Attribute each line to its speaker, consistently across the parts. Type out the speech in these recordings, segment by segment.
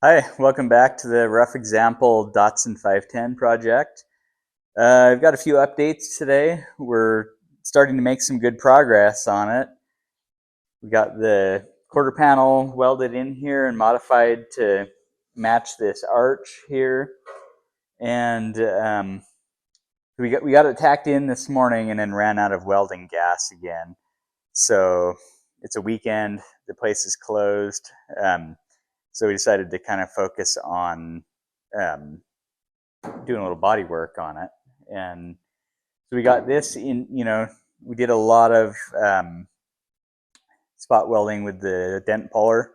Speaker 1: Hi, welcome back to the rough example Datsun 510 project. I've got a few updates today. We're starting to make some good progress on it. We got the quarter panel welded in here and modified to match this arch here, and we got it tacked in this morning and then ran out of welding gas again. So it's a weekend. The place is closed. So we decided to kind of focus on um, doing a little body work on it. And so we got this in, we did a lot of spot welding with the dent puller.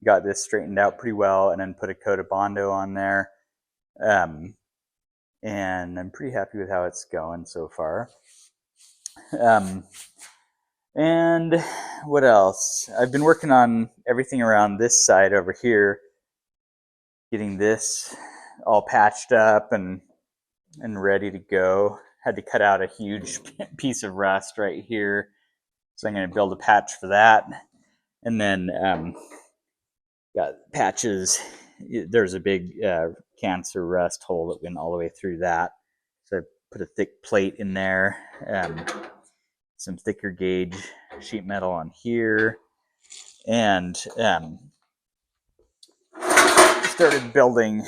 Speaker 1: Got this straightened out pretty well and then put a coat of Bondo on there. Um, and I'm pretty happy with how it's going so far. Um, and what else? I've been working on everything around this side over here, getting this all patched up and ready to go. Had to cut out a huge piece of rust right here, so I'm going to build a patch for that. And then got patches. There's a big cancer rust hole that went all the way through that, so I put a thick plate in there. Some thicker gauge sheet metal on here, and started building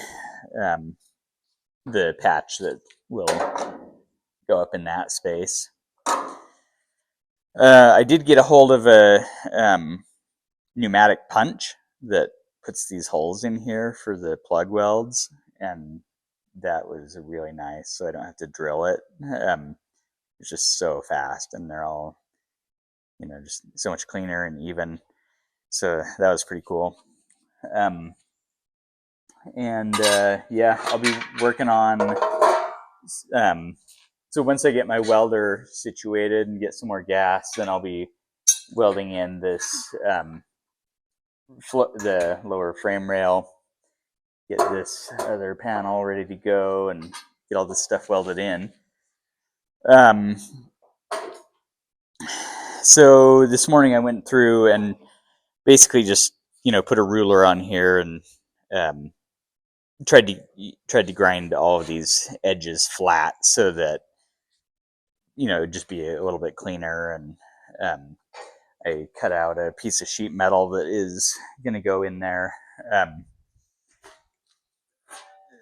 Speaker 1: the patch that will go up in that space. I did get a hold of a pneumatic punch that puts these holes in here for the plug welds, and that was really nice. So I don't have to drill it. It's just so fast, and they're all, just so much cleaner and even. So that was pretty cool. And yeah, I'll be working on. So once I get my welder situated and get some more gas, then I'll be welding in this the lower frame rail, get this other panel ready to go, and get all this stuff welded in. Um, so this morning I went through and basically just put a ruler on here and um, tried to grind all of these edges flat so that it'd just be a little bit cleaner. And I cut out a piece of sheet metal that is going to go in there.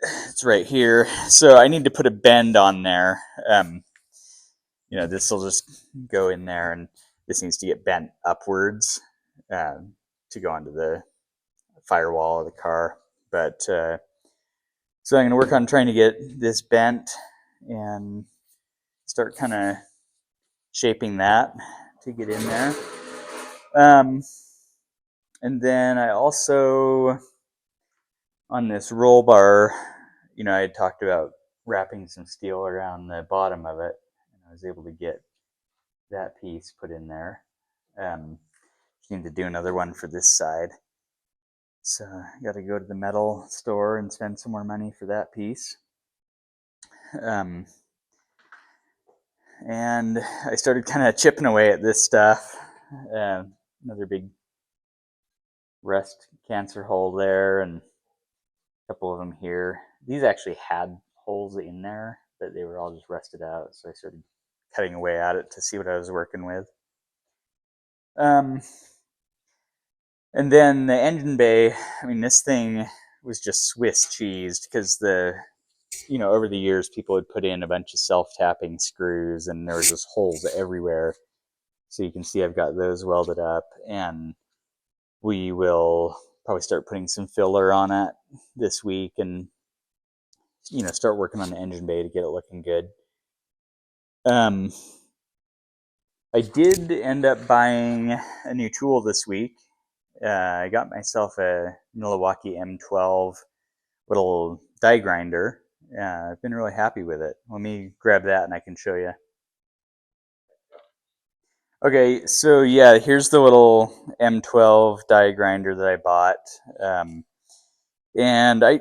Speaker 1: It's right here. So I need to put a bend on there. This will just go in there, and this needs to get bent upwards to go onto the firewall of the car. But so I'm going to work on trying to get this bent and start kind of shaping that to get in there. And then I also, on this roll bar, I had talked about wrapping some steel around the bottom of it, and I was able to get that piece put in there. Just need to do another one for this side. So I got to go to the metal store and spend some more money for that piece. And I started kind of chipping away at this stuff. Another big rust cancer hole there, and a couple of them here. These actually had holes in there, but they were all just rusted out. So I started cutting away at it to see what I was working with. And then the engine bay, this thing was just Swiss cheesed because over the years, people had put in a bunch of self-tapping screws, and there was just holes everywhere. So you can see I've got those welded up, and we will probably start putting some filler on it this week and, start working on the engine bay to get it looking good. I did end up buying a new tool this week. I got myself a Milwaukee M12 little die grinder. I've been really happy with it. Let me grab that and I can show you. Okay, so yeah, here's the little M12 die grinder that I bought. And I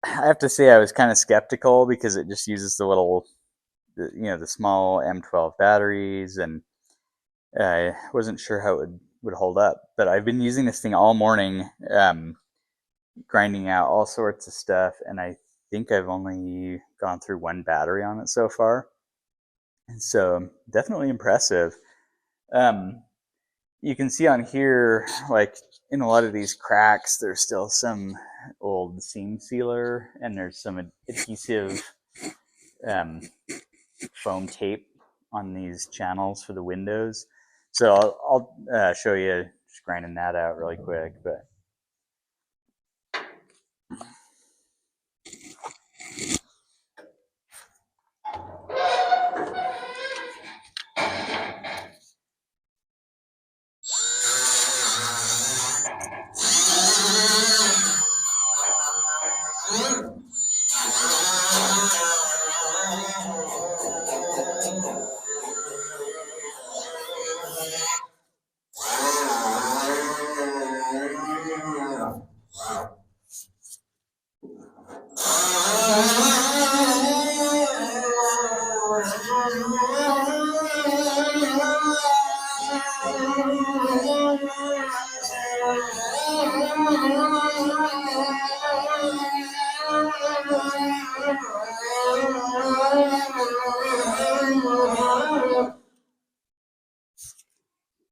Speaker 1: have to say I was kind of skeptical because it just uses the little, the small M12 batteries, and I wasn't sure how it would hold up. But I've been using this thing all morning, grinding out all sorts of stuff, and I think I've only gone through one battery on it so far. And so definitely impressive. Um, you can see on here, like in a lot of these cracks, there's still some old seam sealer, and there's some adhesive um, foam tape on these channels for the windows. So I'll show you just grinding that out really quick. But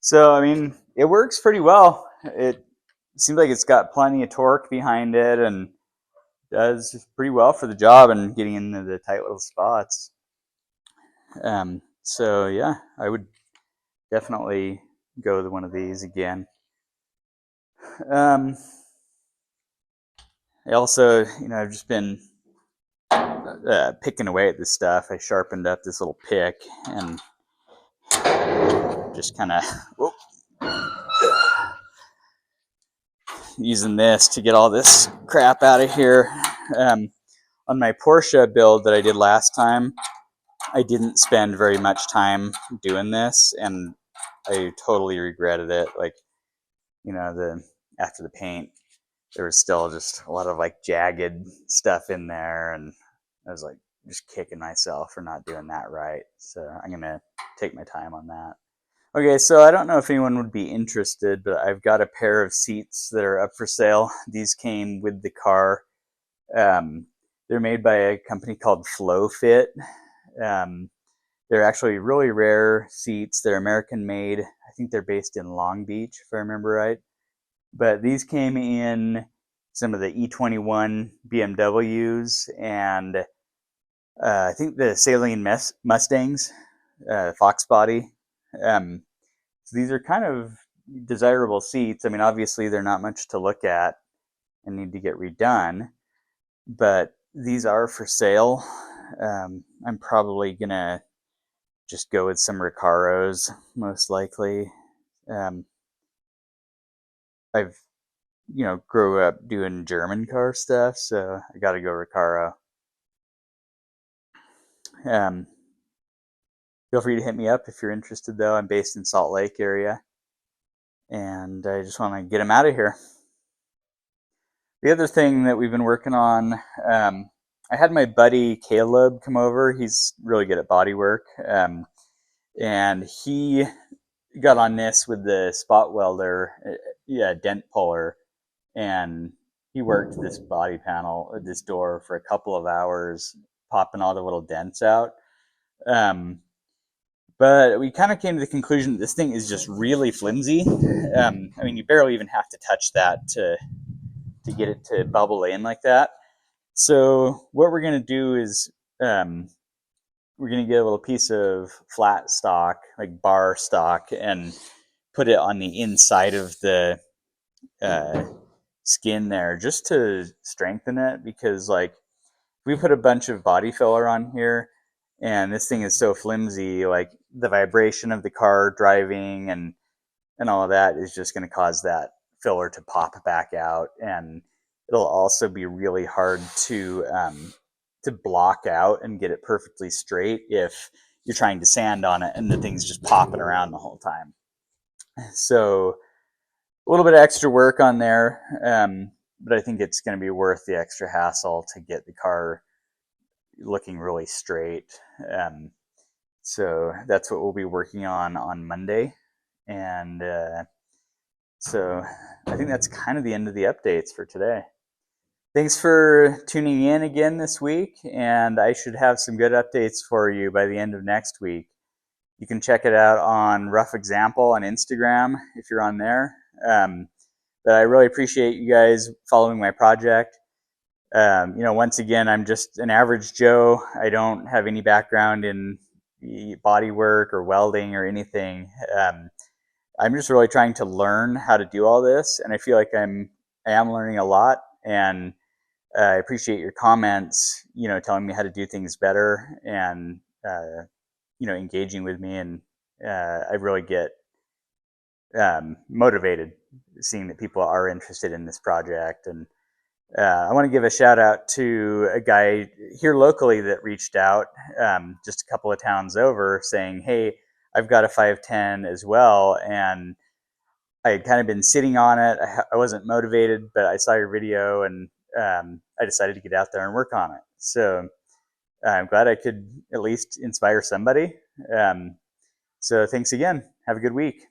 Speaker 1: so, I mean, it works pretty well. It seems like it's got plenty of torque behind it and does pretty well for the job and getting into the tight little spots. So yeah, I would definitely go with one of these again. I also, I've just been picking away at this stuff. I sharpened up this little pick and just kind of using this to get all this crap out of here. On my Porsche build that I did last time, I didn't spend very much time doing this, and I totally regretted it. Like, after the paint, there was still just a lot of like jagged stuff in there, and I was like just kicking myself for not doing that right. So I'm gonna take my time on that. Okay, so I don't know if anyone would be interested, but I've got a pair of seats that are up for sale. These came with the car. They're made by a company called Flow Fit. Um, they're actually really rare seats. They're American made. I think they're based in Long Beach, if I remember right. But these came in some of the E21 BMWs and I think the Saline Mustangs, Fox body. So these are kind of desirable seats. I mean, obviously they're not much to look at and need to get redone, but these are for sale. I'm probably gonna just go with some Recaros, most likely. I've grew up doing German car stuff, so I got to go Recaro. Feel free to hit me up if you're interested, though. I'm based in Salt Lake area, and I just want to get them out of here. The other thing that we've been working on, I had my buddy Caleb come over. He's really good at body work, and he got on this with the spot welder, dent puller, and he worked this body panel, this door, for a couple of hours, popping all the little dents out. But we kind of came to the conclusion that this thing is just really flimsy. I mean, you barely even have to touch that to get it to bubble in like that. So what we're going to do is we're going to get a little piece of flat stock, like bar stock, and put it on the inside of the skin there just to strengthen it, because like we put a bunch of body filler on here and this thing is so flimsy, like the vibration of the car driving and all of that is just going to cause that filler to pop back out, and it'll also be really hard to block out and get it perfectly straight if you're trying to sand on it and the thing's just popping around the whole time. So a little bit of extra work on there, but I think it's going to be worth the extra hassle to get the car looking really straight. So that's what we'll be working on Monday. And so I think that's kind of the end of the updates for today. thanks for tuning in again this week, and I should have some good updates for you by the end of next week. You can check it out on Rough Example on Instagram if you're on there. But I really appreciate you guys following my project. Once again, I'm just an average Joe. I don't have any background in body work or welding or anything. I'm just really trying to learn how to do all this, and I feel like I am learning a lot. And I appreciate your comments, telling me how to do things better, and engaging with me. And I really get motivated seeing that people are interested in this project. And I want to give a shout out to a guy here locally that reached out just a couple of towns over saying, hey, I've got a 510 as well. And I had kind of been sitting on it. I wasn't motivated, but I saw your video, and I decided to get out there and work on it. So I'm glad I could at least inspire somebody. So thanks again. Have a good week.